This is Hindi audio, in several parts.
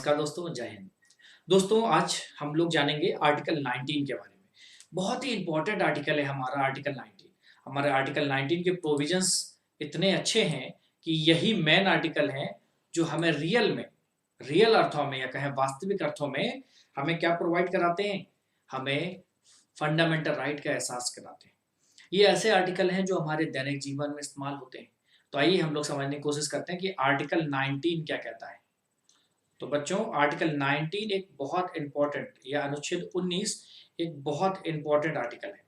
नमस्कार दोस्तों, जय हिंद। दोस्तों, आज हम लोग जानेंगे आर्टिकल 19 के बारे में। बहुत ही इम्पोर्टेंट आर्टिकल है हमारा आर्टिकल 19। हमारे आर्टिकल 19 के प्रोविजंस इतने अच्छे हैं कि यही मेन आर्टिकल है जो हमें रियल अर्थों में या कहें वास्तविक अर्थों में हमें क्या प्रोवाइड कराते हैं? हमें फंडामेंटल राइट का एहसास कराते हैं। ये ऐसे आर्टिकल हैं जो हमारे दैनिक जीवन में इस्तेमाल होते हैं। तो आइए हम लोग समझने की कोशिश करते हैं कि आर्टिकल 19 क्या कहता है। तो बच्चों, आर्टिकल 19 एक बहुत इंपॉर्टेंट या अनुच्छेद 19 एक बहुत इंपॉर्टेंट आर्टिकल है।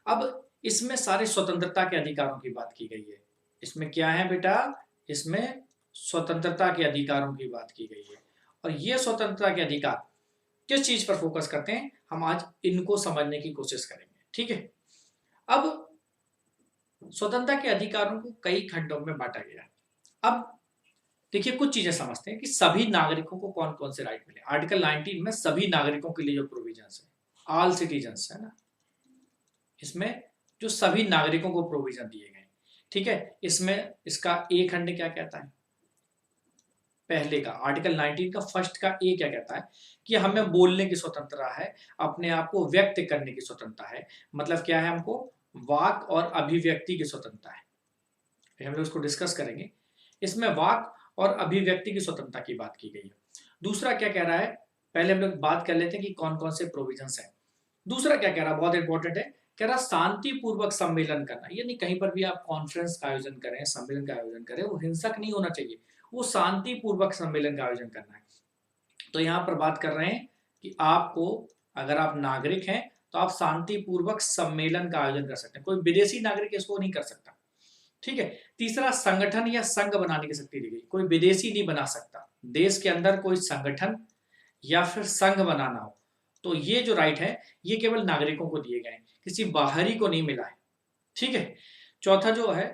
अब इसमें सारे स्वतंत्रता के अधिकारों की बात की गई है। इसमें क्या है बेटा? इसमें स्वतंत्रता के अधिकारों की बात की गई है। और ये स्वतंत्रता के अधिकार किस चीज पर फोकस करते हैं, हम आज इनको समझने की कोशिश करेंगे। ठीक है। अब स्वतंत्रता के अधिकारों को कई खंडों में बांटा गया है। अब देखिए, कुछ चीजें समझते हैं कि सभी नागरिकों को कौन कौन से राइट मिले। आर्टिकल 19 में सभी नागरिकों के लिए जो प्रोविजंस है, ऑल सिटीजन्स है ना, इसमें जो सभी नागरिकों को प्रोविजन दिए गए। ठीक है। इसमें इसका ए खंड क्या कहता है? पहले का आर्टिकल 19 का फर्स्ट का ए क्या कहता है कि हमें बोलने की स्वतंत्रता है, अपने आप को व्यक्त करने की स्वतंत्रता है। मतलब क्या है? हमको वाक और अभिव्यक्ति की स्वतंत्रता है। हम लोग इसको डिस्कस करेंगे। इसमें वाक और अभिव्यक्ति की स्वतंत्रता की बात की गई है। दूसरा क्या कह रहा है, पहले हम लोग बात कर लेते हैं कि कौन कौन से प्रोविजंस हैं। दूसरा क्या कह रहा है, बहुत इंपॉर्टेंट है, कह रहा शांतिपूर्वक सम्मेलन करना। यानी कहीं पर भी आप कॉन्फ्रेंस का आयोजन करें, सम्मेलन का आयोजन करें, वो हिंसक नहीं होना चाहिए, वो शांतिपूर्वक सम्मेलन का आयोजन करना है। तो यहाँ पर बात कर रहे हैं कि आपको, अगर आप नागरिक हैं तो आप शांतिपूर्वक सम्मेलन का आयोजन कर सकते हैं। कोई विदेशी नागरिक इसको नहीं कर सकता। ठीक है। तीसरा, संगठन या संघ बनाने की शक्ति दी गई। कोई विदेशी नहीं बना सकता। देश के अंदर कोई संगठन या फिर संघ बनाना हो तो ये जो राइट है ये केवल नागरिकों को दिए गए हैं, किसी बाहरी को नहीं मिला है। ठीक है। चौथा जो है,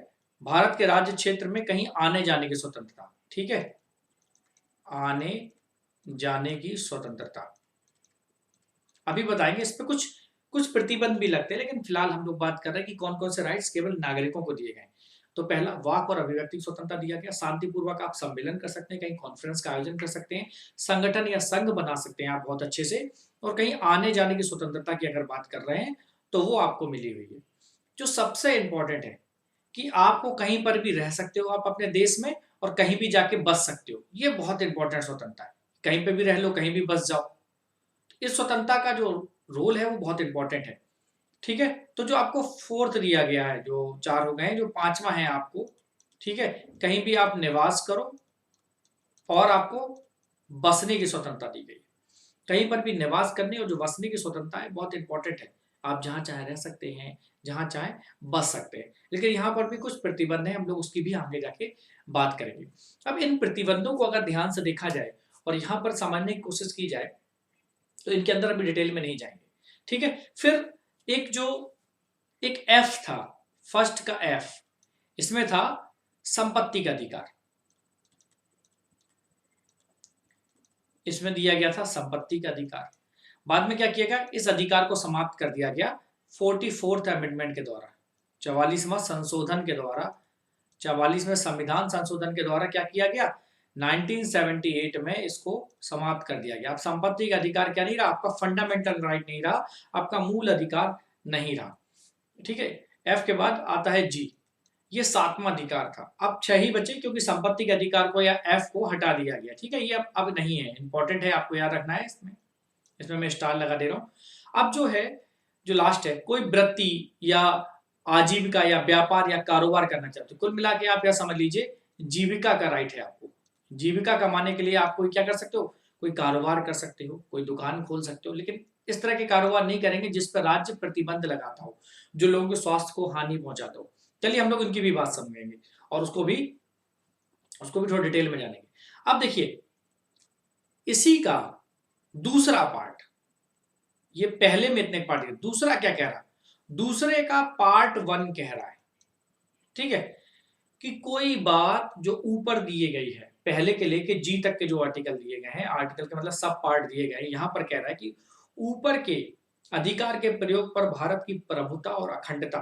भारत के राज्य क्षेत्र में कहीं आने जाने की स्वतंत्रता। ठीक है, आने जाने की स्वतंत्रता अभी बताएंगे। इस पे कुछ कुछ प्रतिबंध भी लगते हैं, लेकिन फिलहाल हम लोग बात कर रहे हैं कि कौन कौन से राइट्स केवल नागरिकों को दिए गए। तो पहला, वाक और अभिव्यक्ति स्वतंत्रता दिया गया। शांतिपूर्वक आप सम्मेलन कर सकते हैं, कहीं कॉन्फ्रेंस का आयोजन कर सकते हैं, संगठन या संघ बना सकते हैं आप बहुत अच्छे से, और कहीं आने जाने की स्वतंत्रता की अगर बात कर रहे हैं तो वो आपको मिली हुई है। जो सबसे इंपॉर्टेंट है कि आपको कहीं पर भी रह सकते हो आप अपने देश में, और कहीं भी जाके बस सकते हो। ये बहुत इंपॉर्टेंट स्वतंत्रता है। कहीं पे भी रह लो, कहीं भी बस जाओ। इस स्वतंत्रता का जो रोल है वो बहुत इंपॉर्टेंट है। ठीक है। तो जो आपको फोर्थ दिया गया है, जो चार हो गए हैं, जो पांचवा है आपको, ठीक है, कहीं भी आप निवास करो और आपको बसने की स्वतंत्रता दी गई। कहीं पर भी निवास करने और जो बसने की स्वतंत्रता है बहुत इंपॉर्टेंट है। आप जहां चाहे रह सकते हैं, जहां चाहे बस सकते हैं, लेकिन यहाँ पर भी कुछ प्रतिबंध है, हम लोग उसकी भी आगे जाके बात करेंगे। अब इन प्रतिबंधों को अगर ध्यान से देखा जाए और यहाँ पर समझने की कोशिश की जाए तो इनके अंदर अभी डिटेल में नहीं जाएंगे। ठीक है। फिर एक एफ था, फर्स्ट का एफ, इसमें था संपत्ति का अधिकार। इसमें दिया गया था संपत्ति का अधिकार। बाद में क्या किया गया, इस अधिकार को समाप्त कर दिया गया 44th अमेंडमेंट के द्वारा, 44वां संशोधन के द्वारा। 44वें संविधान संशोधन के द्वारा क्या किया गया, 1978 में इसको समाप्त कर दिया गया। अब संपत्ति का अधिकार क्या नहीं रहा, आपका फंडामेंटल राइट नहीं रहा, आपका मूल अधिकार नहीं रहा। ठीक है। एफ के बाद आता है जी, ये सातवां अधिकार था। अब 6 ही बचे, क्योंकि संपत्ति के अधिकार को या एफ को हटा दिया गया। ठीक है, ये अब नहीं है, इंपॉर्टेंट है, आपको याद रखना है। इसमें मैं स्टार लगा दे रहा हूं। अब जो है, जो लास्ट है, कोई वृत्ति या आजीविका या व्यापार या कारोबार करना चाहते हो, कुल मिला के आप यह समझ लीजिए जीविका का राइट है आपको। जीविका कमाने के लिए आप कोई क्या कर सकते हो, कोई कारोबार कर सकते हो, कोई दुकान खोल सकते हो, लेकिन इस तरह के कारोबार नहीं करेंगे जिस पर राज्य प्रतिबंध लगाता हो, जो लोगों के स्वास्थ्य को हानि पहुंचाता हो। चलिए हम लोग उनकी भी बात समझेंगे और उसको भी थोड़ा डिटेल में जानेंगे। अब देखिए, इसी का दूसरा पार्ट, ये पहले में इतने पार्ट है, दूसरा क्या कह रहा है, दूसरे का पार्ट 1 कह रहा है, ठीक है, कि कोई बात जो ऊपर दिए गई है, पहले के लेके जी तक के जो आर्टिकल दिए गए हैं, आर्टिकल के मतलब सब पार्ट दिए गए हैं, यहां पर कह रहा है कि ऊपर के अधिकार के प्रयोग पर भारत की प्रभुता और अखंडता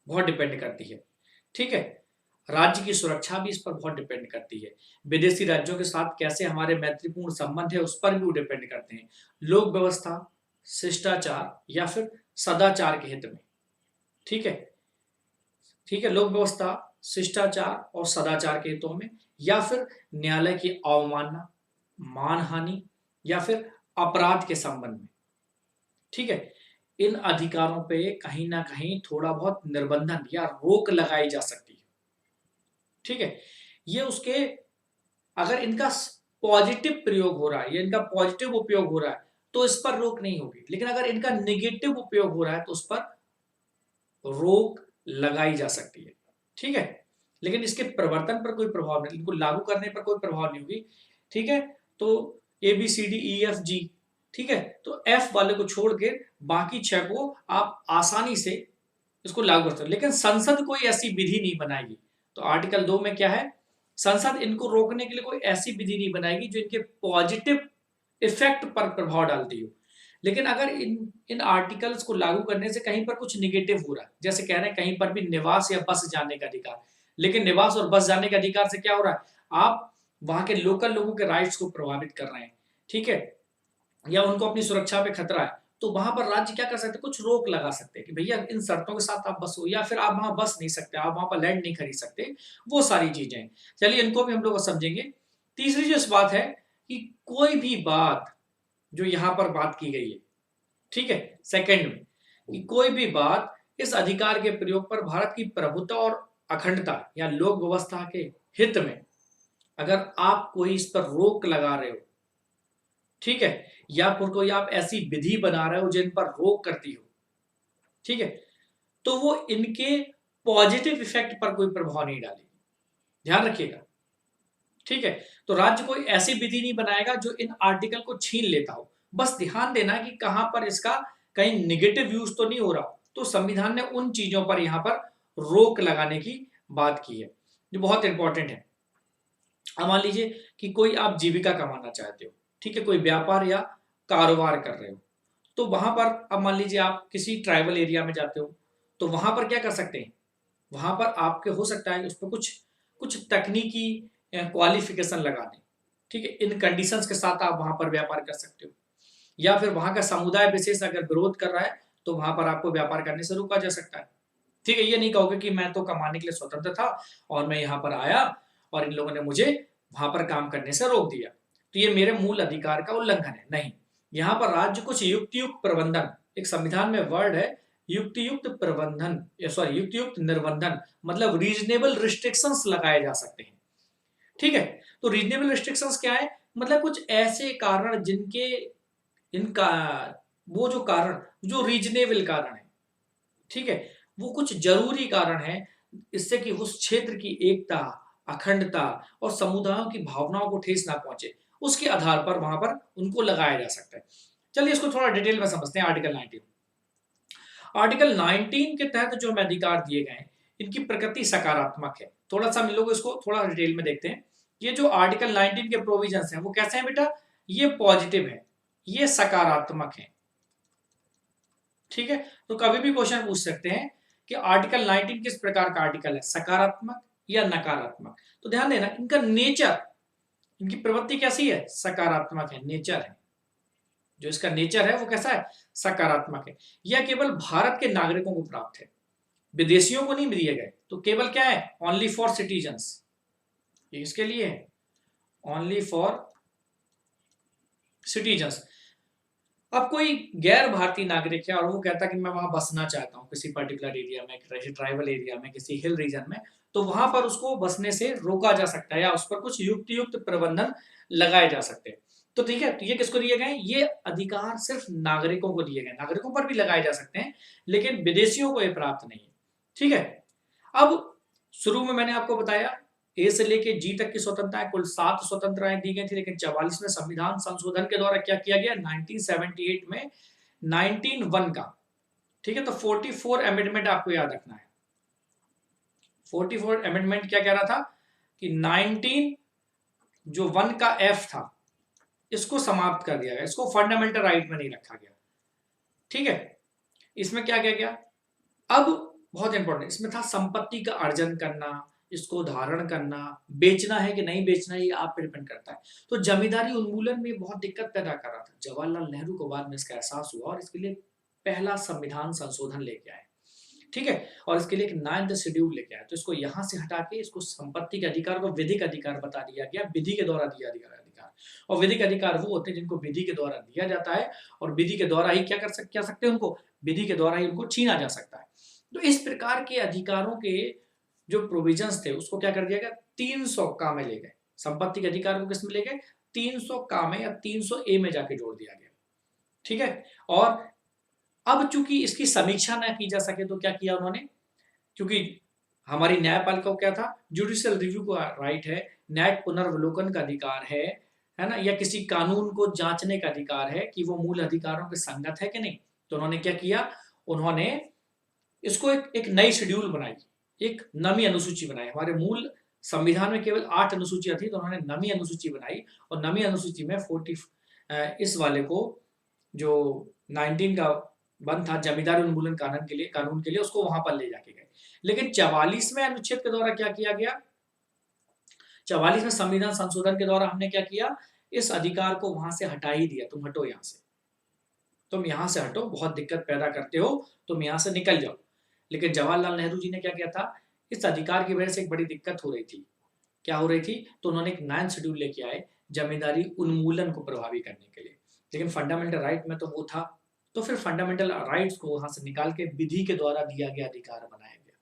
बहुत डिपेंड करती है। ठीक है। राज्य की सुरक्षा भी इस पर बहुत डिपेंड करती है। विदेशी राज्यों के साथ कैसे हमारे मैत्रीपूर्ण संबंध है उस पर भी वो डिपेंड करते हैं। लोक व्यवस्था, शिष्टाचार या फिर सदाचार के हित में। ठीक है, ठीक है, लोक व्यवस्था, शिष्टाचार और सदाचार के हितों में, या फिर न्यायालय की अवमानना, मानहानि या फिर अपराध के संबंध में। ठीक है, इन अधिकारों पे कहीं ना कहीं थोड़ा बहुत निर्बंधन या रोक लगाई जा सकती है। ठीक है, ये उसके, अगर इनका पॉजिटिव प्रयोग हो रहा है या इनका पॉजिटिव उपयोग हो रहा है तो इस पर रोक नहीं होगी, लेकिन अगर इनका नेगेटिव उपयोग हो रहा है तो उस पर रोक लगाई जा सकती है। ठीक है, लेकिन इसके प्रवर्तन पर कोई प्रभाव नहीं, इनको लागू करने पर कोई प्रभाव नहीं होगी। ठीक है, तो ABCDEFG, ठीक है, तो F वाले को छोड़ के बाकी 6 को आप आसानी से इसको लागू कर सकते हो, लेकिन संसद कोई ऐसी विधि नहीं बनाएगी। तो आर्टिकल 2 में क्या है, संसद इनको रोकने के लिए कोई ऐसी विधि नहीं बनाएगी जो इनके पॉजिटिव इफेक्ट पर प्रभाव डालती हो। लेकिन अगर इन इन आर्टिकल्स को लागू करने से कहीं पर कुछ निगेटिव हो रहा है, जैसे कह रहे हैं कहीं पर भी निवास या बस जाने का अधिकार, लेकिन निवास और बस जाने के अधिकार से क्या हो रहा है, आप वहां के लोकल लोगों के राइट्स को प्रभावित कर रहे हैं। ठीक है, या उनको अपनी सुरक्षा पे खतरा है, तो वहां पर राज्य क्या कर सकते हैं, कुछ रोक लगा सकते हैं कि भैया इन शर्तों के साथ आप बसो, या फिर आप वहां बस नहीं सकते, आप वहां पर लैंड नहीं खरीद सकते, वो सारी चीजें हैं। चलिए इनको भी हम लोग समझेंगे। तीसरी जो इस बात है कि कोई भी बात जो यहां पर बात की गई है, ठीक है, सेकंड में, कि कोई भी बात इस अधिकार के प्रयोग पर भारत की प्रभुत्व और अखंडता या लोक व्यवस्था के हित में, अगर आप कोई इस पर रोक लगा रहे हो, ठीक है, या फिर कोई आप ऐसी विधि बना रहे हो जिन पर रोक करती हो, ठीक है, तो वो इनके पॉजिटिव इफेक्ट पर कोई प्रभाव नहीं डालेगी, ध्यान रखिएगा। ठीक है, तो राज्य कोई ऐसी विधि नहीं बनाएगा जो इन आर्टिकल को छीन लेता हो। बस ध्यान देना कि कहां पर इसका कहीं निगेटिव यूज तो नहीं हो रहा। तो संविधान ने उन चीजों पर यहां पर रोक लगाने की बात की है, जो बहुत इंपॉर्टेंट है। अब मान लीजिए कि कोई आप जीविका कमाना चाहते हो, ठीक है, कोई व्यापार या कारोबार कर रहे हो, तो वहां पर अब मान लीजिए आप किसी ट्राइबल एरिया में जाते हो, तो वहां पर क्या कर सकते हैं, वहां पर आपके हो सकता है उस पर कुछ कुछ तकनीकी क्वालिफिकेशन लगा दें। ठीक है, इन कंडीशंस के साथ आप वहां पर व्यापार कर सकते हो, या फिर वहां का समुदाय विशेष अगर विरोध कर रहा है तो वहां पर आपको व्यापार करने से रोका जा सकता है। ठीक है, ये नहीं कहोगे कि मैं तो कमाने के लिए स्वतंत्र था और मैं यहाँ पर आया और इन लोगों ने मुझे वहां पर काम करने से रोक दिया, तो ये मेरे मूल अधिकार का उल्लंघन है। नहीं, यहाँ पर राज्य कुछ युक्तियुक्त प्रबंधन, एक संविधान में वर्ड है युक्तियुक्त प्रबंधन, सॉरी युक्तियुक्त निर्बंधन, मतलब रीजनेबल रिस्ट्रिक्शंस लगाए जा सकते हैं। ठीक है, तो रीजनेबल रिस्ट्रिक्शंस क्या है, मतलब कुछ ऐसे कारण जिनके इनका वो जो कारण जो रीजनेबल कारण है, ठीक है, वो कुछ जरूरी कारण है, इससे कि उस क्षेत्र की एकता, अखंडता और समुदायों की भावनाओं को ठेस ना पहुंचे, उसके आधार पर वहां पर उनको लगाया जा सकता है। चलिए इसको थोड़ा डिटेल में समझते हैं। आर्टिकल 19, आर्टिकल 19 के तहत जो हमें अधिकार दिए गए हैं, इनकी प्रकृति सकारात्मक है। थोड़ा सा हम लोग इसको थोड़ा डिटेल में देखते हैं। ये जो आर्टिकल 19 के प्रोविजंस हैं वो कैसे हैं बेटा, ये पॉजिटिव है, ये सकारात्मक है। ठीक है, तो कभी भी क्वेश्चन पूछ सकते हैं कि आर्टिकल 19 किस प्रकार का आर्टिकल है, सकारात्मक या नकारात्मक। तो ध्यान देना, इनका नेचर, इनकी प्रवृत्ति कैसी है, सकारात्मक है, नेचर है, जो इसका नेचर है वो कैसा है, सकारात्मक है। यह केवल भारत के नागरिकों को प्राप्त है, विदेशियों को नहीं दिए गए। तो केवल क्या है, ओनली फॉर सिटीजन्स, इसके लिए है ओनली फॉर सिटीजन्स। अब कोई गैर भारतीय नागरिक है और वो कहता है कि मैं वहां बसना चाहता हूँ किसी पर्टिकुलर एरिया में, किसी ट्राइबल एरिया में, किसी हिल रीजन में, तो वहां पर उसको बसने से रोका जा सकता है या उस पर कुछ युक्त प्रबंधन लगाए जा सकते हैं। तो ठीक है, तो ये किसको दिए गए, ये अधिकार सिर्फ नागरिकों को दिए गए, नागरिकों पर भी लगाए जा सकते हैं, लेकिन विदेशियों को ये प्राप्त नहीं है। ठीक है, अब शुरू में मैंने आपको बताया ए से लेके जी तक की स्वतंत्रताएं, कुल 7 स्वतंत्रताएं दी गई थी, लेकिन 44वें संविधान संशोधन के द्वारा क्या किया गया 1978 में 19(1) का, ठीक है, तो 44 अमेंडमेंट आपको याद रखना है। 44 अमेंडमेंट क्या कह रहा था कि 19 जो 1 का एफ था इसको समाप्त कर दिया गया, इसको फंडामेंटल राइट में नहीं रखा गया। ठीक है, इसमें क्या किया गया, अब बहुत इंपॉर्टेंट इसमें था संपत्ति का अर्जन करना इसको धारण करना, बेचना है कि नहीं बेचना ये आप पे डिपेंड करता है। तो जमींदारी उन्मूलन में बहुत दिक्कत पैदा कर रहा था। जवाहरलाल नेहरू को बाद में इसका एहसास हुआ और इसके लिए पहला संविधान संशोधन लेके आए। ठीक है? और इसके लिए एक 9th शेड्यूल लेके आए। तो इसको यहाँ से हटा के इसको संपत्ति के अधिकार को विधिक अधिकार बता दिया गया, विधि के द्वारा दिया अधिकार। और विधिक अधिकार वो होते हैं जिनको विधि के द्वारा दिया जाता है और विधि के द्वारा ही क्या सकते हैं उनको, विधि के द्वारा ही उनको छीना जा सकता है। तो इस प्रकार के अधिकारों के जो प्रोविजंस थे उसको क्या कर दिया गया, 300 का में ले गए। संपत्ति के अधिकार को किस में ले गए, 300 का में या 300 ए में जाके जोड़ दिया गया। ठीक है? और अब चूंकि इसकी समीक्षा ना की जा सके तो क्या किया उन्होंने, क्योंकि हमारी न्यायपालिका को क्या था, जुडिशियल रिव्यू का राइट है, न्यायिक पुनर्वलोकन का अधिकार है ना, या किसी कानून को जांचने का अधिकार है कि वो मूल अधिकारों के संगत है कि नहीं। तो उन्होंने क्या किया, उन्होंने इसको एक नई शेड्यूल बनाई, एक नवी अनुसूची बनाई। हमारे मूल संविधान में केवल 8 अनुसूचियां थी, तो उन्होंने नवी अनुसूची बनाई और नवी अनुसूची में 40 इस वाले को जो 19 का बंद था जमींदारी उन्मूलन कानून के लिए उसको वहां पर ले जाके गए। लेकिन 44वें अनुच्छेद के द्वारा क्या किया गया, 44वें संविधान संशोधन के द्वारा हमने क्या किया, इस अधिकार को वहां से हटा ही दिया। तुम हटो यहाँ से, तुम यहाँ से हटो, बहुत दिक्कत पैदा करते हो, तुम यहाँ से निकल जाओ। लेकिन जवाहरलाल नेहरू जी ने क्या किया था, इस अधिकार की वजह से एक बड़ी दिक्कत हो रही थी। क्या हो रही थी, तो उन्होंने एक 9th शेड्यूल लेके आए जमींदारी उन्मूलन को प्रभावी करने के लिए। लेकिन फंडामेंटल राइट में तो वो था, तो फिर फंडामेंटल राइट्स को वहां से निकाल के विधि के द्वारा दिया गया अधिकार बनाया गया।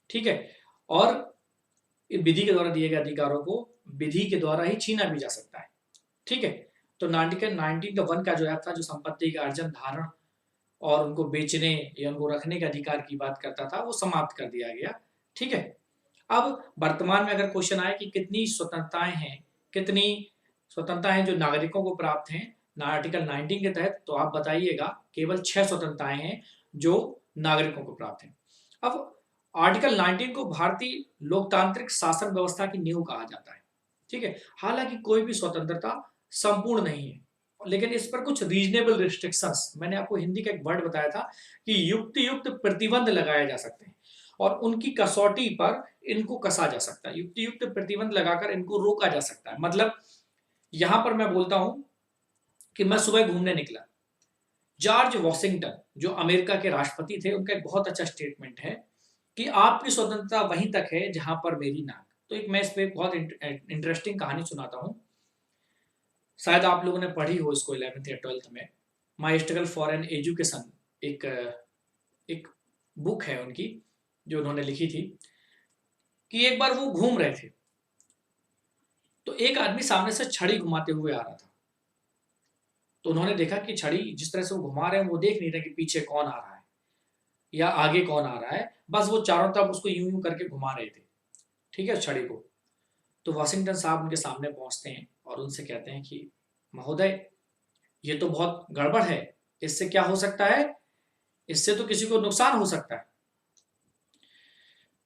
ठीक है? और विधि के द्वारा दिए गए अधिकारों को विधि के द्वारा ही छीना भी जा सकता है। ठीक है? तो 1901 का जो एक्ट था, जो संपत्ति का अर्जन, धारण और उनको बेचने या उनको रखने के अधिकार की बात करता था, वो समाप्त कर दिया गया। ठीक है? अब वर्तमान में अगर क्वेश्चन आए कि कितनी स्वतंत्रताएं हैं जो नागरिकों को प्राप्त हैं आर्टिकल 19 के तहत, तो आप बताइएगा केवल 6 स्वतंत्रताएं हैं जो नागरिकों को प्राप्त हैं। अब आर्टिकल 19 को भारतीय लोकतांत्रिक शासन व्यवस्था की नींव कहा जाता है। ठीक है? हालांकि कोई भी स्वतंत्रता संपूर्ण नहीं है, लेकिन इस पर कुछ रीजनेबल रिस्ट्रिक्शंस, मैंने आपको हिंदी का एक वर्ड बताया था कि युक्त प्रतिबंध लगाए जा सकते हैं और उनकी कसौटी पर इनको कसा जा सकता है। युक्त प्रतिबंध लगाकर इनको रोका जा सकता है। मतलब यहां पर मैं बोलता हूं कि मैं सुबह घूमने निकला, जॉर्ज वॉशिंगटन जो अमेरिका के राष्ट्रपति थे, उनका एक बहुत अच्छा स्टेटमेंट है कि आपकी स्वतंत्रता वहीं तक है जहां पर मेरी नाक। तो एक मैं इस पे बहुत इंटरेस्टिंग कहानी सुनाता हूं, शायद आप लोगों ने पढ़ी हो इसको 11th या 12th में। माई स्ट्रगल फॉर एन एजुकेशन एक बुक है उनकी जो उन्होंने लिखी थी, कि एक बार वो घूम रहे थे तो एक आदमी सामने से छड़ी घुमाते हुए आ रहा था। तो उन्होंने देखा कि छड़ी जिस तरह से वो घुमा रहे हैं वो देख नहीं रहे कि पीछे कौन आ रहा है या आगे कौन आ रहा है, बस वो चारों तरफ उसको यूं यूं करके घुमा रहे थे। ठीक है, छड़ी को। तो वॉशिंगटन साहब उनके सामने पहुंचते हैं और उनसे कहते हैं कि महोदय, ये तो बहुत गड़बड़ है, इससे क्या हो सकता है, इससे तो किसी को नुकसान हो सकता है।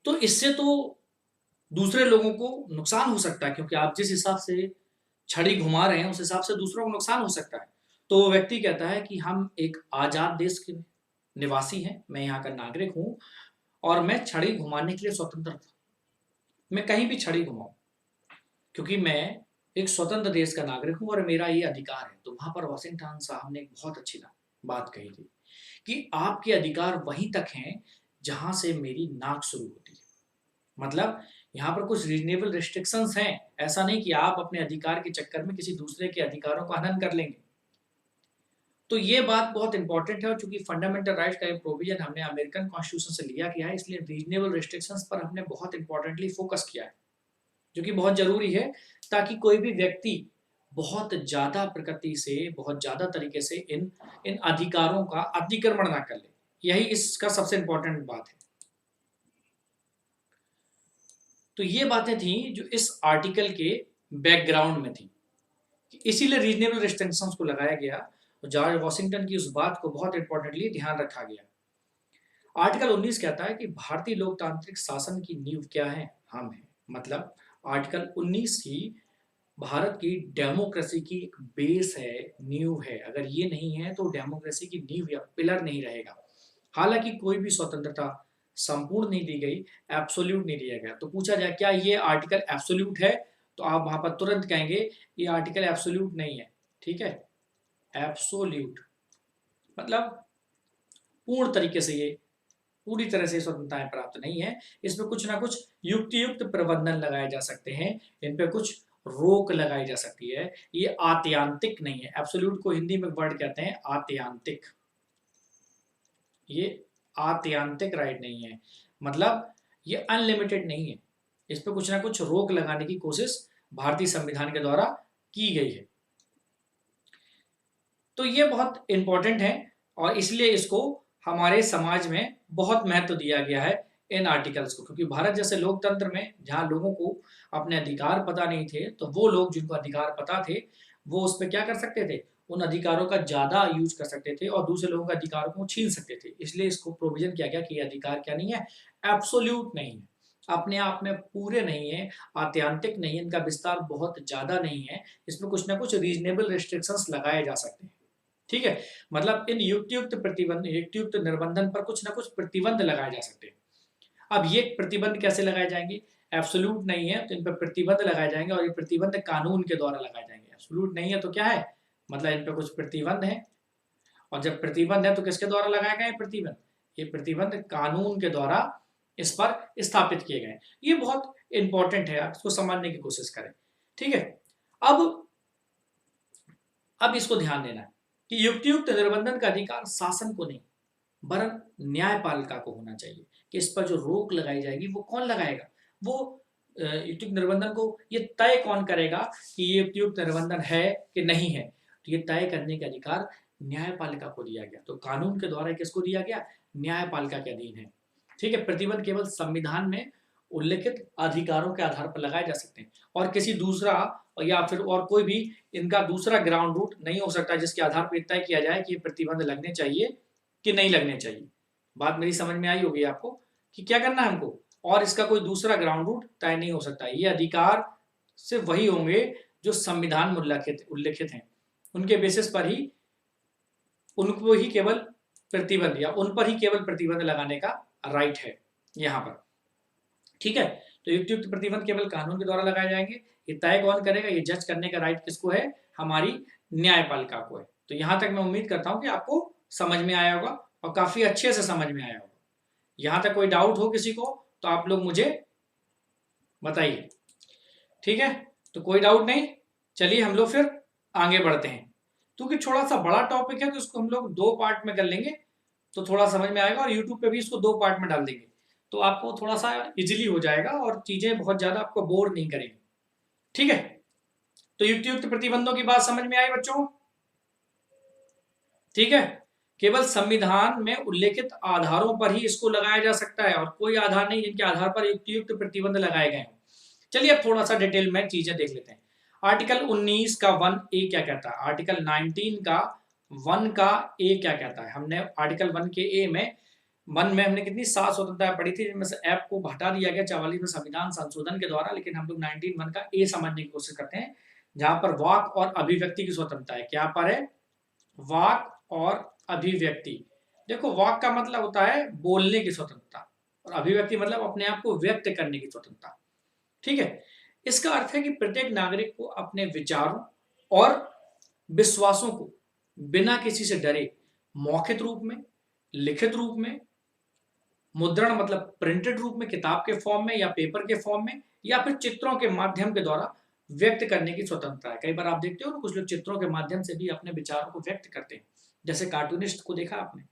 तो इससे तो दूसरे लोगों को नुकसान हो सकता है, क्योंकि आप जिस हिसाब से छड़ी घुमा रहे हैं उस हिसाब से दूसरों को नुकसान हो सकता है। तो वो व्यक्ति कहता है कि हम एक आजाद देश के निवासी हैं, मैं यहाँ का नागरिक हूं और मैं छड़ी घुमाने के लिए स्वतंत्र था, मैं कहीं भी छड़ी घुमाऊं, क्योंकि मैं एक स्वतंत्र देश का नागरिक हूं और मेरा ये अधिकार है। तो वहां पर वॉशिंगटन साहब ने एक बहुत अच्छी बात कही थी कि आपके अधिकार वहीं तक हैं जहां से मेरी नाक शुरू होती है। मतलब यहाँ पर कुछ रीजनेबल रिस्ट्रिक्शंस हैं, ऐसा नहीं कि आप अपने अधिकार के चक्कर में किसी दूसरे के अधिकारों को हनन कर लेंगे। तो ये बात बहुत इंपॉर्टेंट है, और चूंकि फंडामेंटल राइट्स का एक प्रोविजन हमने अमेरिकन कॉन्स्टिट्यूशन से लिया गया है, इसलिए रीजनेबल रिस्ट्रिक्शंस पर हमने बहुत इंपॉर्टेंटली फोकस किया है, जो कि बहुत जरूरी है, ताकि कोई भी व्यक्ति बहुत ज्यादा प्रकृति से, बहुत ज्यादा तरीके से इन अधिकारों का अतिक्रमण ना कर ले। यही इसका सबसे इंपॉर्टेंट बात है। तो ये बातें थी जो इस आर्टिकल के बैकग्राउंड में थी, इसीलिए रीजनेबल रिस्ट्रिक्शंस को लगाया गया और जॉर्ज वॉशिंगटन की उस बात को बहुत इंपॉर्टेंटली ध्यान रखा गया। आर्टिकल 19 कहता है कि भारतीय लोकतांत्रिक शासन की नींव क्या है, हम हैं। मतलब आर्टिकल 19 ही भारत की डेमोक्रेसी की एक बेस है, नींव है। अगर ये नहीं है तो डेमोक्रेसी की नींव या पिलर नहीं रहेगा। हालांकि कोई भी स्वतंत्रता संपूर्ण नहीं दी गई, एब्सोल्यूट नहीं दिया गया। तो पूछा जाए क्या ये आर्टिकल एब्सोल्यूट है, तो आप वहां पर तुरंत कहेंगे ये आर्टिकल एब्सोल्यूट नहीं है। ठीक है, एब्सोल्यूट मतलब पूर्ण तरीके से ये पूरी तरह से स्वतंत्रताएं प्राप्त नहीं है। इसमें कुछ ना कुछ युक्तियुक्त प्रबंधन लगाए जा सकते हैं, इन पे कुछ रोक लगाई जा सकती है। ये आत्यांतिक नहीं है। एब्सोल्यूट को हिंदी में वर्ड कहते हैं आत्यांतिक। ये आत्यांतिक राइट नहीं है, मतलब ये अनलिमिटेड नहीं है। इस पे कुछ ना कुछ रोक लगाने की कोशिश भारतीय संविधान के द्वारा की गई है। तो ये बहुत इंपॉर्टेंट है और इसलिए इसको हमारे समाज में बहुत महत्व दिया गया है इन आर्टिकल्स को, क्योंकि भारत जैसे लोकतंत्र में जहां लोगों को अपने अधिकार पता नहीं थे, तो वो लोग जिनको अधिकार पता थे वो उस पर क्या कर सकते थे, उन अधिकारों का ज्यादा यूज कर सकते थे और दूसरे लोगों के अधिकारों को छीन सकते थे। इसलिए इसको प्रोविजन किया गया कि ये अधिकार क्या नहीं है, एब्सोल्यूट नहीं है, अपने आप में पूरे नहीं है, आत्यांतिक नहीं है, इनका विस्तार बहुत ज्यादा नहीं है, इसमें कुछ ना कुछ रीजनेबल रिस्ट्रिक्शंस लगाए जा सकते हैं। ठीक है, मतलब इन युक्तियुक्त प्रतिबंध, युक्तियुक्त निर्बंधन पर कुछ ना कुछ प्रतिबंध लगाए जा सकते हैं। अब ये प्रतिबंध कैसे लगाए जाएंगे, एब्सोल्यूट नहीं है तो इन पर प्रतिबंध लगाए जाएंगे और ये प्रतिबंध कानून के द्वारा लगाए जाएंगे। एब्सोल्यूट नहीं है तो क्या है, मतलब इन पर कुछ प्रतिबंध है, और जब प्रतिबंध है तो किसके द्वारा लगाए गए प्रतिबंध, ये प्रतिबंध कानून के द्वारा इस पर स्थापित किए गए। ये बहुत इंपॉर्टेंट है, आप इसको समझने की कोशिश करें। ठीक है, अब इसको ध्यान देना है कि युक्तियुक्त निर्बंधन का अधिकार शासन को नहीं वरन न्यायपालिका को होना चाहिए, कि इस पर जो रोक लगाई जाएगी वो कौन लगाएगा, वो युक्तियुक्त निर्बंधन को ये तय कौन करेगा कि ये युक्तियुक्त निर्बंधन है कि नहीं है, तो ये तय करने का अधिकार न्यायपालिका को दिया गया। तो कानून के द्वारा किसको दिया गया, न्यायपालिका के अधीन है। ठीक है, प्रतिबंध केवल संविधान में उल्लिखित अधिकारों के आधार पर लगाए जा सकते हैं और किसी दूसरा या फिर और कोई भी इनका दूसरा ग्राउंड रूट नहीं हो सकता जिसके आधार पर तय किया जाए कि ये प्रतिबंध लगने चाहिए कि नहीं लगने चाहिए। बात मेरी समझ में आई होगी आपको कि क्या करना है हमको, और इसका कोई दूसरा ग्राउंड रूट तय नहीं हो सकता। ये अधिकार से वही होंगे जो संविधान में उल्लिखित हैं, उनके बेसिस पर ही उनको ही केवल प्रतिबंध या उन पर ही केवल प्रतिबंध लगाने का राइट है यहाँ पर। ठीक है, तो युक्तियुक्त प्रतिबंध केवल कानून के द्वारा लगाए जाएंगे। ये तय कौन करेगा, ये जज करने का राइट किसको है, हमारी न्यायपालिका को है। तो यहां तक मैं उम्मीद करता हूं कि आपको समझ में आया होगा और काफी अच्छे से समझ में आया होगा। यहां तक कोई डाउट हो किसी को तो आप लोग मुझे बताइए। ठीक है, तो कोई डाउट नहीं, चलिए हम लोग फिर आगे बढ़ते हैं। क्योंकि थोड़ा सा बड़ा टॉपिक है तो इसको हम लोग 2 पार्ट में कर लेंगे तो थोड़ा समझ में आएगा, और यूट्यूब पे भी इसको 2 पार्ट में डाल देंगे तो आपको थोड़ा सा इजीली हो जाएगा और चीजें बहुत ज्यादा आपको बोर नहीं करेंगी। ठीक है, तो युक्तियुक्त प्रतिबंधों की बात समझ में आई बच्चों। ठीक है, केवल संविधान में उल्लेखित आधारों पर ही इसको लगाया जा सकता है और कोई आधार नहीं जिनके आधार पर युक्तियुक्त प्रतिबंध लगाए गए हैं। चलिए अब थोड़ा सा डिटेल में चीजें देख लेते हैं। आर्टिकल 19 का 1A क्या कहता है, आर्टिकल 19 का 1 का ए क्या कहता है। हमने आर्टिकल 1 के ए में हमने कितनी 7 स्वतंत्रताएं पढ़ी थी, जिनमें से ऐप को हटा दिया गया 44 में संविधान संशोधन के द्वारा, लेकिन हम लोग 19(1) का ए समझने की कोशिश करते हैं, जहां पर वाक और अभिव्यक्ति की स्वतंत्रता है। क्या पर है, वाक और अभिव्यक्ति। देखो वाक का मतलब होता है बोलने की स्वतंत्रता और अभिव्यक्ति मतलब अपने आप को व्यक्त करने की स्वतंत्रता। ठीक है, इसका अर्थ है कि प्रत्येक नागरिक को अपने विचारों और विश्वासों को बिना किसी से डरे मौखिक रूप में, लिखित रूप में, मुद्रण मतलब प्रिंटेड रूप में किताब के फॉर्म में या पेपर के फॉर्म में, या फिर चित्रों के माध्यम के द्वारा व्यक्त करने की स्वतंत्रता है। कई बार आप देखते हो ना कुछ लोग चित्रों के माध्यम से भी अपने विचारों को व्यक्त करते हैं, जैसे कार्टूनिस्ट को देखा आपने,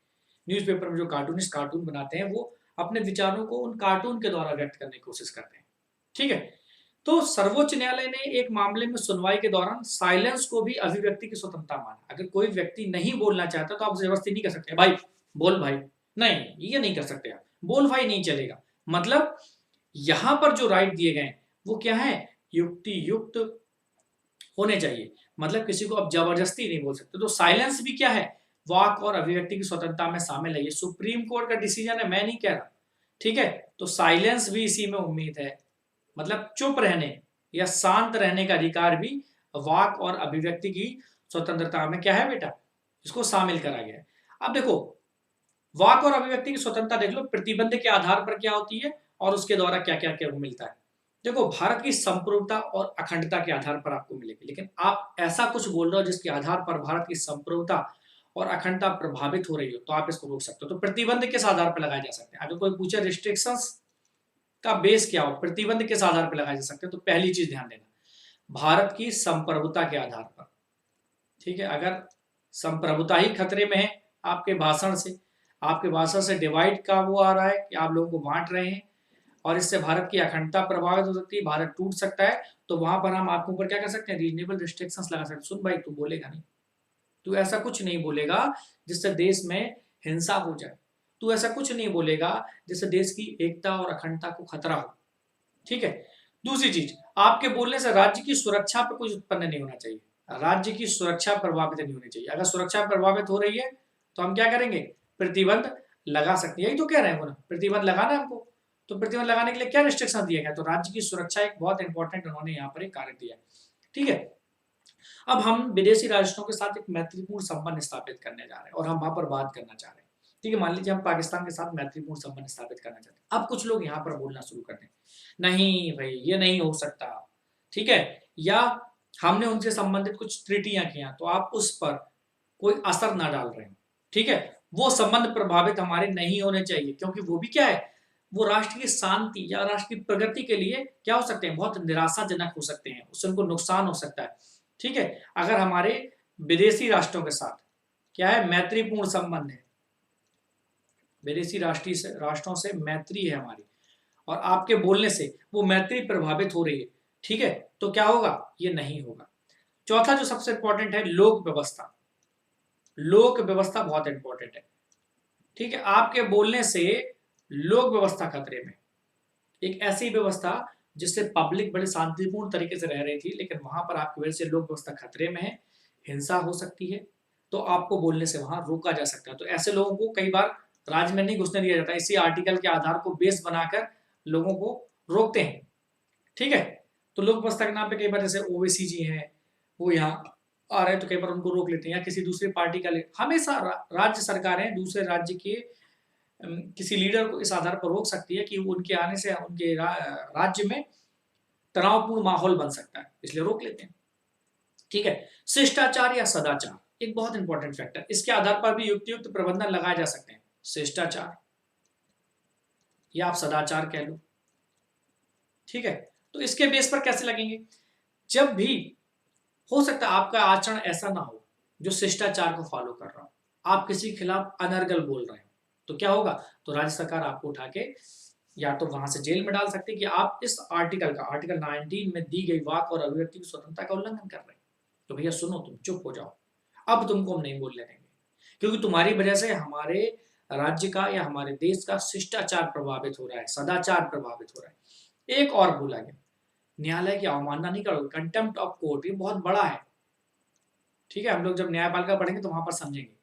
न्यूज़पेपर में जो कार्टूनिस्ट कार्टून बनाते हैं वो अपने विचारों को उन कार्टून के द्वारा व्यक्त करने की कोशिश करते हैं। ठीक है, तो सर्वोच्च न्यायालय ने एक मामले में सुनवाई के दौरान साइलेंस को भी अभिव्यक्ति की स्वतंत्रता माना। अगर कोई व्यक्ति नहीं बोलना चाहता तो आप जबरदस्ती नहीं कर सकते, भाई बोल भाई, नहीं ये नहीं कर सकते आप, बोल भाई नहीं चलेगा। मतलब यहां पर जो राइट दिए गए वो क्या है, युक्ति युक्त होने चाहिए, मतलब किसी को आप जबरदस्ती नहीं बोल सकते। तो साइलेंस भी क्या है, वाक और अभिव्यक्ति की स्वतंत्रता में शामिल है। ये सुप्रीम कोर्ट का डिसीजन है, मैं नहीं कह रहा। ठीक है, तो साइलेंस भी इसी में उम्मीद है, मतलब चुप रहने या शांत रहने का अधिकार भी वाक और अभिव्यक्ति की स्वतंत्रता में क्या है बेटा, इसको शामिल करा गया है। अब देखो वाक और अभिव्यक्ति की स्वतंत्रता देख लो, प्रतिबंध के आधार पर क्या होती है और उसके द्वारा क्या क्या क्या मिलता है। देखो, भारत की संप्रभुता और अखंडता के आधार पर आपको मिलेगी, लेकिन आप ऐसा कुछ बोल रहे हो जिसके आधार पर भारत की संप्रभुता और अखंडता प्रभावित हो रही हो, तो आप इसको रोक सकते हो। तो प्रतिबंध किस आधार पर लगाए जा सकते हैं? अगर कोई पूछे रिस्ट्रिक्शंस का बेस क्या हो, प्रतिबंध किस आधार पर लगाए जा सकते हैं, तो पहली चीज ध्यान देना, भारत की संप्रभुता के आधार पर। ठीक है, अगर संप्रभुता ही खतरे में है आपके भाषण से डिवाइड का वो आ रहा है कि आप लोगों को बांट रहे हैं और इससे भारत की अखंडता प्रभावित हो सकती है, भारत टूट सकता है, तो वहां पर हम आपके ऊपर क्या कर सकते हैं, रीजनेबल रिस्ट्रिक्शंस लगा सकते हैं। सुन भाई, तू बोलेगा नहीं, तू ऐसा कुछ नहीं बोलेगा जिससे देश में हिंसा हो जाए, तू ऐसा कुछ नहीं बोलेगा जिससे देश की एकता और अखंडता को खतरा हो। ठीक है। दूसरी चीज, आपके बोलने से राज्य की सुरक्षा पर कुछ उत्पन्न नहीं होना चाहिए, राज्य की सुरक्षा प्रभावित नहीं होनी चाहिए। अगर सुरक्षा प्रभावित हो रही है तो हम क्या करेंगे, प्रतिबंध लगा सकते हैं। यही तो कह रहे हैं वो ना, प्रतिबंध लगाना हमको। तो प्रतिबंध लगाने के लिए क्या रिस्ट्रिक्शन दिया गया, तो राज्य की सुरक्षा एक बहुत इंपॉर्टेंट उन्होंने यहाँ पर एक कार्य दिया। ठीक है। अब हम विदेशी राष्ट्रों के साथ एक मैत्रीपूर्ण संबंध स्थापित करने जा रहे हैं और हम वहां पर बात करना चाह रहे हैं। ठीक है, मान लीजिए हम पाकिस्तान के साथ मैत्रीपूर्ण संबंध स्थापित करना चाहते हैं। अब कुछ लोग यहाँ पर बोलना शुरू करते हैं, नहीं भाई ये नहीं हो सकता, ठीक है, या हमने उनसे संबंधित कुछ त्रुटियां किया तो आप उस पर कोई असर ना डाल रहे हैं। ठीक है, वो संबंध प्रभावित हमारे नहीं होने चाहिए, क्योंकि वो भी क्या है, वो राष्ट्र की शांति या राष्ट्र की प्रगति के लिए क्या हो सकते हैं, बहुत निराशाजनक हो सकते हैं, उससे उनको नुकसान हो सकता है। ठीक है, अगर हमारे विदेशी राष्ट्रों के साथ क्या है, मैत्रीपूर्ण संबंध है, विदेशी राष्ट्रों से मैत्री है हमारी, और आपके बोलने से वो मैत्री प्रभावित हो रही है, ठीक है, तो क्या होगा, ये नहीं होगा। चौथा जो सबसे इंपॉर्टेंट है, लोक व्यवस्था। लोक व्यवस्था बहुत इंपॉर्टेंट है। ठीक है, आपके बोलने से लोक व्यवस्था खतरे में, एक ऐसी व्यवस्था जिससे पब्लिक बड़े शांतिपूर्ण तरीके से रह रही थी, लेकिन वहां पर आपकी वजह से लोक व्यवस्था खतरे में है, हिंसा हो सकती है, तो आपको बोलने से वहां रोका जा सकता है। तो ऐसे लोगों को कई बार राज्य में नहीं घुसने दिया जाता, इसी आर्टिकल के आधार को बेस बनाकर लोगों को रोकते हैं। ठीक है, तो लोक व्यवस्था के नाम पे कई बार जैसे ओवैसी जी हैं, वो यहाँ आ रहे हैं तो कई बार उनको रोक लेते हैं, या किसी दूसरी पार्टी का हमेशा राज्य सरकारें दूसरे राज्य के किसी लीडर को इस आधार पर रोक सकती है कि उनके आने से उनके राज्य में तनावपूर्ण माहौल बन सकता है, इसलिए रोक लेते हैं। ठीक है, शिष्टाचार या सदाचार एक बहुत इंपॉर्टेंट फैक्टर, इसके आधार पर भी युक्त प्रबंधन लगाए जा सकते हैं। शिष्टाचार या आप सदाचार कह लो। ठीक है, तो इसके बेस पर कैसे लगेंगे, जब भी हो सकता है आपका आचरण ऐसा ना हो जो शिष्टाचार को फॉलो कर रहा हो, आप किसी के खिलाफ अनर्गल बोल रहे हो, तो क्या होगा, तो राज्य सरकार आपको उठा के या तो वहां से जेल में डाल सकते हैं कि आप इस आर्टिकल 19 में दी गई वाक और अभिव्यक्ति की स्वतंत्रता का उल्लंघन कर रहे हैं, तो भैया सुनो, तुम चुप हो जाओ, अब तुमको हम नहीं बोलने देंगे, क्योंकि तुम्हारी वजह से हमारे राज्य का या हमारे देश का शिष्टाचार प्रभावित हो रहा है, सदाचार प्रभावित हो रहा है। एक और बोला गया, न्यायालय की अवमानना नहीं करोगे, कंटेम्प्ट ऑफ कोर्ट, ये बहुत बड़ा है। ठीक है, हम लोग जब न्यायपालिका पढ़ेंगे तो वहां पर समझेंगे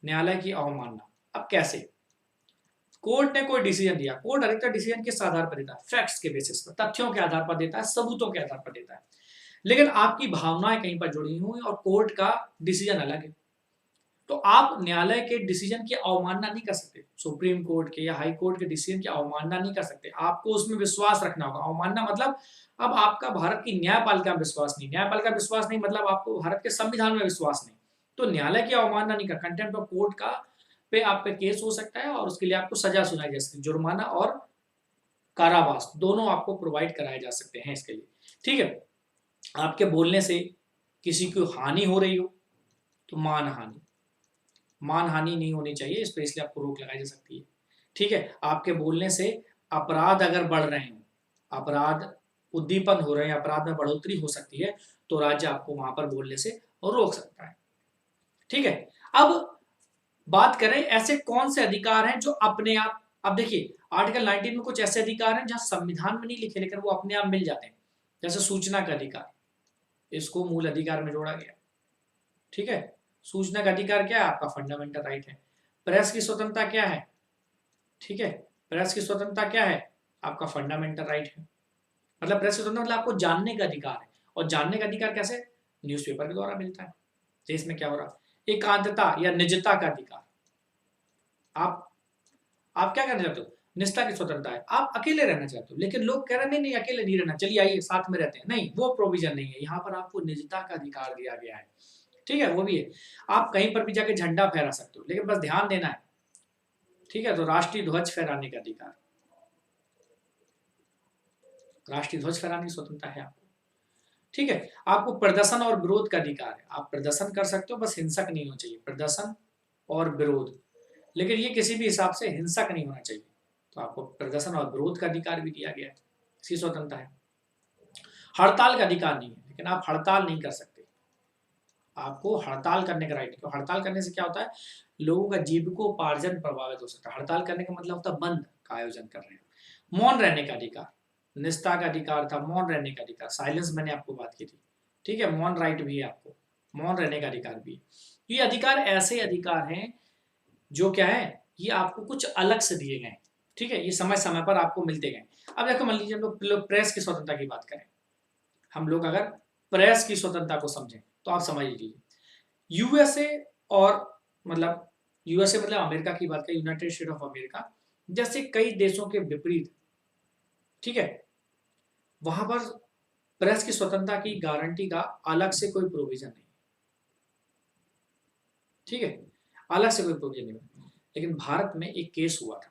न्यायालय की अवमानना। अब कैसे, कोर्ट ने कोई डिसीजन दिया, कोर्ट अधिकतर डिसीजन किस आधार पर देता है, फैक्ट्स के बेसिस पर, तथ्यों के आधार पर देता है, सबूतों के आधार पर देता है, लेकिन आपकी भावनाएं कहीं पर जुड़ी हुई और कोर्ट का डिसीजन अलग है, तो आप न्यायालय के डिसीजन की अवमानना नहीं कर सकते, सुप्रीम कोर्ट के या हाई कोर्ट के डिसीजन की अवमानना नहीं कर सकते, आपको उसमें विश्वास रखना होगा। अवमानना मतलब अब आपका भारत की न्यायपालिका में विश्वास नहीं, न्यायपालिका विश्वास नहीं मतलब आपको भारत के संविधान में विश्वास नहीं, तो न्यायालय की अवमानना नहीं कर, कंटेम्प्ट ऑफ कोर्ट का पे आप पे केस हो सकता है और उसके लिए आपको सजा सुनाई जा सकती है, जुर्माना और कारावास दोनों आपको प्रोवाइड कराए जा सकते हैं इसके लिए। ठीक है, आपके बोलने से किसी को हानि हो रही हो तो मानहानि नहीं होनी चाहिए, इस पर इसलिए आपको रोक लगाई जा सकती है। ठीक है, आपके बोलने से अपराध अगर बढ़ रहे हैं, अपराध उद्दीपन हो रहे हैं, अपराध में बढ़ोतरी हो सकती है, तो राज्य आपको वहां पर बोलने से रोक सकता है। ठीक है, अब बात करें ऐसे कौन से अधिकार हैं जो अपने आप, अब देखिए आर्टिकल 19 में कुछ ऐसे अधिकार हैं जहां संविधान में नहीं लिखे लेकिन वो अपने आप मिल जाते हैं, जैसे सूचना का अधिकार, इसको मूल अधिकार में जोड़ा गया। ठीक है, सूचना का अधिकार क्या है, आपका फंडामेंटल राइट है। प्रेस की स्वतंत्रता क्या है, ठीक है, प्रेस की स्वतंत्रता क्या है, आपका फंडामेंटल राइट है। मतलब प्रेस की स्वतंत्रता मतलब आपको जानने का अधिकार है, और जानने का अधिकार कैसे, न्यूज़पेपर के द्वारा मिलता है, देश में क्या हो रहा है। एकांतता या निजता का अधिकार, आप आप क्या करना चाहते हो? निष्ठा की स्वतंत्रता है, आप अकेले रहना चाहते हो, लेकिन लोग कह रहे हैं नहीं नहीं अकेले नहीं रहना, चलिए आइए साथ में रहते हैं। नहीं, वो प्रोविजन नहीं है, यहाँ पर आपको निजता का अधिकार दिया गया है। ठीक है, वो भी है, आप कहीं पर भी जाके झंडा फहरा सकते हो, लेकिन बस ध्यान देना है। ठीक है, तो राष्ट्रीय ध्वज फहराने का अधिकार, राष्ट्रीय ध्वज फहराने की स्वतंत्रता है आपको। ठीक है, आपको प्रदर्शन और विरोध का अधिकार है, आप प्रदर्शन कर सकते हो, बस हिंसक नहीं होना चाहिए, प्रदर्शन और विरोध, लेकिन ये किसी भी हिसाब से हिंसक नहीं होना चाहिए। तो आपको प्रदर्शन और विरोध का अधिकार भी दिया गया है, इसकी स्वतंत्रता है। हड़ताल का अधिकार नहीं है, लेकिन आप हड़ताल नहीं कर सकते, आपको हड़ताल करने का राइट नहीं। तो हड़ताल करने से क्या होता है, लोगों का जीविकोपार्जन प्रभावित हो सकता है। हड़ताल करने का मतलब होता है बंद का आयोजन कर रहे हैं। मौन रहने का अधिकार, निष्ठा का अधिकार था, मौन रहने का अधिकार, साइलेंस मैंने आपको बात की थी। ठीक है, मौन राइट भी है आपको, मौन रहने का अधिकार भी है। ये अधिकार ऐसे अधिकार हैं जो क्या है, ये आपको कुछ अलग से दिए गए हैं। ठीक है, ये समय समय पर आपको मिलते गए। अब देखो, मान लीजिए हम लोग प्रेस की स्वतंत्रता की बात करें, हम लोग अगर प्रेस की स्वतंत्रता को समझें तो आप समझ लीजिए, यूएसए और मतलब यूएसए मतलब अमेरिका की बात करें, यूनाइटेड स्टेट ऑफ अमेरिका जैसे कई देशों के विपरीत, ठीक है, वहां पर प्रेस की स्वतंत्रता की गारंटी का अलग से कोई प्रोविजन नहीं। ठीक है, अलग से कोई प्रोविजन नहीं। लेकिन भारत में एक केस हुआ था,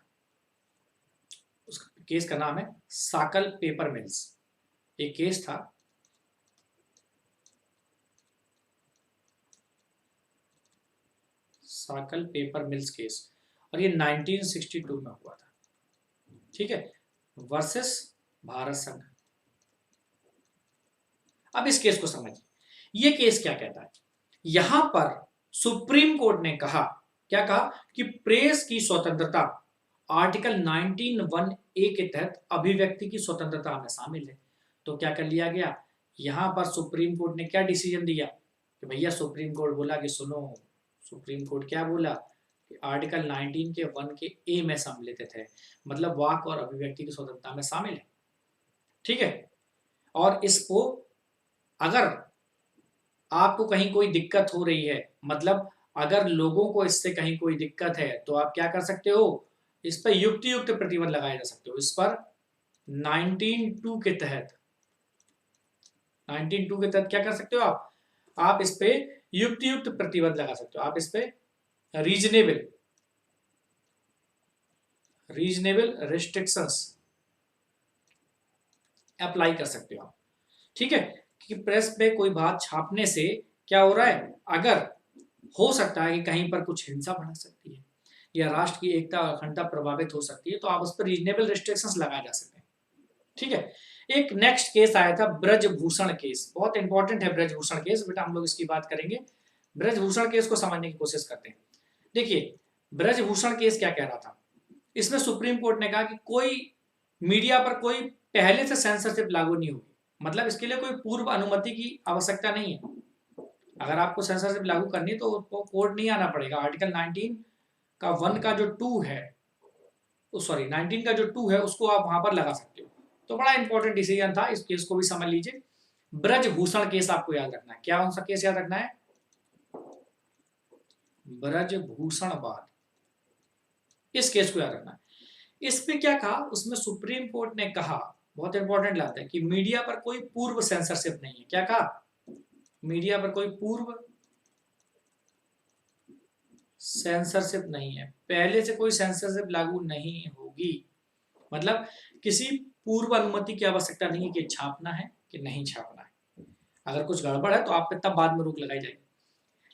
उस केस का नाम है साकल पेपर मिल्स। एक केस था, साकल पेपर मिल्स केस, और ये 1962 में हुआ था। ठीक है, वर्सेस भारत संघ। अब इस केस को समझिए, ये केस क्या कहता है, यहां पर सुप्रीम कोर्ट ने कहा, क्या कहा, कि प्रेस की स्वतंत्रता आर्टिकल 19(1)(a) के तहत अभिव्यक्ति की स्वतंत्रता में शामिल है। तो क्या कर लिया गया, यहां पर सुप्रीम कोर्ट ने क्या डिसीजन दिया कि भैया, सुप्रीम कोर्ट बोला कि सुनो, सुप्रीम कोर्ट क्या बोला कि आर्टिकल 19 के 1 के ए में सम्मिलित है, मतलब वाक और अभिव्यक्ति की स्वतंत्रता में शामिल है। ठीक है, और इसको अगर आपको कहीं कोई दिक्कत हो रही है, मतलब अगर लोगों को इससे कहीं कोई दिक्कत है, तो आप क्या कर सकते हो, इस पर युक्ति युक्त प्रतिबंध लगाए जा सकते हो। इस पर 19(2) के तहत, 19(2) के तहत क्या कर सकते हो आप इस पे युक्ति युक्त प्रतिबंध लगा सकते हो, आप इस पे रीजनेबल रिस्ट्रिक्शंस अप्लाई कर सकते हो आप। ठीक है, कि प्रेस पे कोई बात छापने से क्या हो रहा है, अगर हो सकता है कि कहीं पर कुछ हिंसा बढ़ सकती है या राष्ट्र की एकता और अखंडता प्रभावित हो सकती है, तो आप उस पर रीजनेबल रिस्ट्रिक्शंस लगाए जा सकते हैं। ठीक है, एक नेक्स्ट केस आया था ब्रजभूषण केस, बहुत इंपॉर्टेंट है ब्रजभूषण केस, बेटा हम लोग इसकी बात करेंगे। ब्रजभूषण केस को समझने की कोशिश करते हैं। देखिए, ब्रजभूषण केस क्या कह रहा था, इसमें सुप्रीम कोर्ट ने कहा कि कोई मीडिया पर कोई पहले से सेंसरशिप लागू नहीं होगी, मतलब इसके लिए कोई पूर्व अनुमति की आवश्यकता नहीं है। अगर आपको सेंसरशिप लागू करनी है तो कोर्ट नहीं आना पड़ेगा। आर्टिकल 19 का 1 का जो 2 है, सॉरी 19 का जो 2 है, उसको आप वहां पर लगा सकते हो। तो बड़ा इंपॉर्टेंट डिसीजन था, इस केस को भी समझ लीजिए। ब्रजभूषण केस आपको याद रखना है, क्या कौन सा केस याद रखना है, ब्रजभूषण वाद, इस केस को याद रखना है। इस पे क्या कहा, उसमें सुप्रीम कोर्ट ने कहा, बहुत इंपॉर्टेंट लाता है, कि मीडिया पर कोई पूर्व सेंसरशिप नहीं है। क्या कहा, मीडिया पर कोई पूर्व सेंसरशिप नहीं है, पहले से कोई सेंसरशिप लागू नहीं होगी, मतलब किसी पूर्व अनुमति की आवश्यकता नहीं है कि छापना है कि नहीं छापना है। अगर कुछ गड़बड़ है तो आप पे तब बाद में रोक लगाई जाएगी।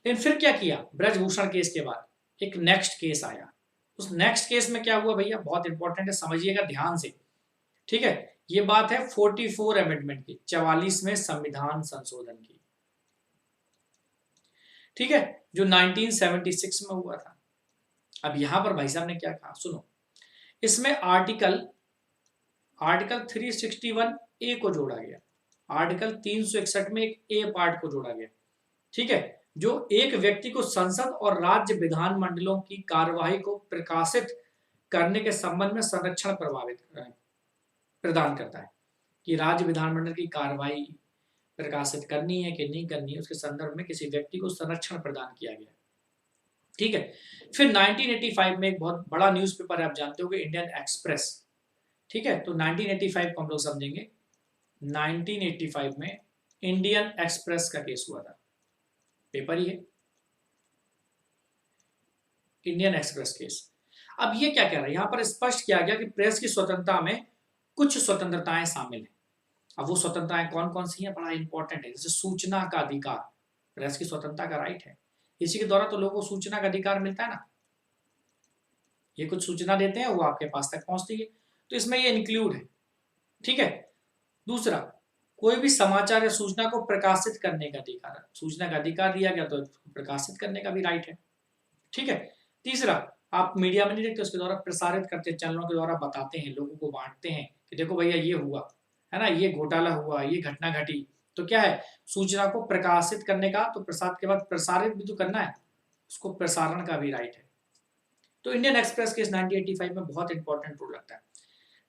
लेकिन फिर क्या किया, ब्रजभूषण केस के बाद एक नेक्स्ट केस आया। उस नेक्स्ट केस में क्या हुआ भैया, बहुत इंपॉर्टेंट है, समझिएगा ध्यान से। ठीक है, ये बात है 44 अमेंडमेंट की, 44वें संविधान संशोधन की। ठीक है, जो 1976 में हुआ था। अब यहां पर भाई साहब ने क्या कहा, सुनो, इसमें आर्टिकल 361 ए को जोड़ा गया, आर्टिकल 361 में एक ए पार्ट को जोड़ा गया। ठीक है, जो एक व्यक्ति को संसद और राज्य विधानमंडलों की कार्यवाही को प्रकाशित करने के संबंध में संरक्षण प्रदान करता है, कि राज्य विधानमंडल की कार्यवाही प्रकाशित करनी है कि नहीं करनी है, उसके संदर्भ में किसी व्यक्ति को संरक्षण प्रदान किया गया। ठीक है। फिर 1985 में एक बहुत बड़ा न्यूज़पेपर है, आप जानते हो कि इंडियन एक्सप्रेस, ठीक है। तो 1985 को हम लोग समझेंगे। 1985 में इंडियन एक्सप्रेस का केस हुआ था, पेपर ही है, इंडियन एक्सप्रेस केस। अब ये क्या कह रहा है, यहां पर स्पष्ट किया गया कि प्रेस की स्वतंत्रता में कुछ स्वतंत्रताएं शामिल हैं। अब वो स्वतंत्रताएं कौन कौन सी हैं, बड़ा इंपॉर्टेंट है। जैसे सूचना का अधिकार, प्रेस की स्वतंत्रता का राइट है, इसी के द्वारा तो लोगों को सूचना का अधिकार मिलता है ना। ये कुछ सूचना देते हैं, वो आपके पास तक पहुंचती है, तो इसमें ये इंक्लूड है, ठीक है। दूसरा, कोई भी समाचार या सूचना को प्रकाशित करने का अधिकार है, सूचना का अधिकार दिया गया तो प्रकाशित करने का भी राइट है, ठीक है। तीसरा, आप मीडिया में नहीं देखते, उसके द्वारा प्रसारित करते, चैनलों के द्वारा बताते हैं, लोगों को बांटते हैं कि देखो भैया ये हुआ है ना, ये घोटाला हुआ, ये घटना घटी, तो क्या है, सूचना को प्रकाशित करने का, तो प्रसाद के बाद प्रसारित भी तो करना है, उसको प्रसारण का भी राइट है। तो इंडियन एक्सप्रेस केस 1985 में बहुत इंपॉर्टेंट रोल लगता है,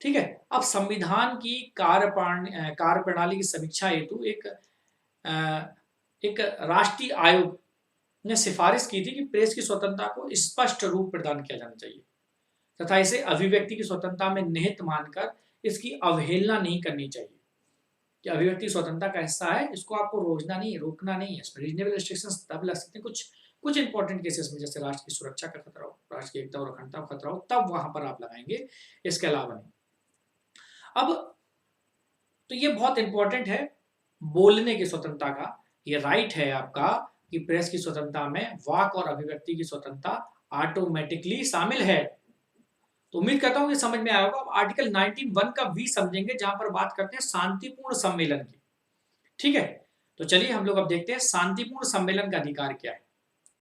ठीक है। अब संविधान की कार्य प्रणाली की समीक्षा हेतु एक राष्ट्रीय आयोग ने सिफारिश की थी कि प्रेस की स्वतंत्रता को स्पष्ट रूप प्रदान किया जाना चाहिए तथा इसे अभिव्यक्ति की स्वतंत्रता में निहित मानकर इसकी अवहेलना नहीं करनी चाहिए, कि अभिव्यक्ति स्वतंत्रता का हिस्सा है, इसको आपको रोकना नहीं है। इसमें रीजनेबल रिस्ट्रिक्शंस तब लग सकते हैं कुछ इंपॉर्टेंट केसेस में, जैसे राष्ट्र की सुरक्षा का खतरा हो, राष्ट्र की एकता और अखंडता का खतरा हो, तब वहां पर आप लगाएंगे, इसके अलावा नहीं। अब तो ये बहुत इंपॉर्टेंट है, बोलने की स्वतंत्रता का ये राइट है आपका, कि प्रेस की स्वतंत्रता में वाक और अभिव्यक्ति की स्वतंत्रता ऑटोमेटिकली शामिल है। तो उम्मीद करता हूं कि समझ में आया होगा। अब आर्टिकल 19(1) का वी समझेंगे, जहां पर बात करते हैं शांतिपूर्ण सम्मेलन की, ठीक है। तो चलिए हम लोग अब देखते हैं शांतिपूर्ण सम्मेलन का अधिकार क्या है।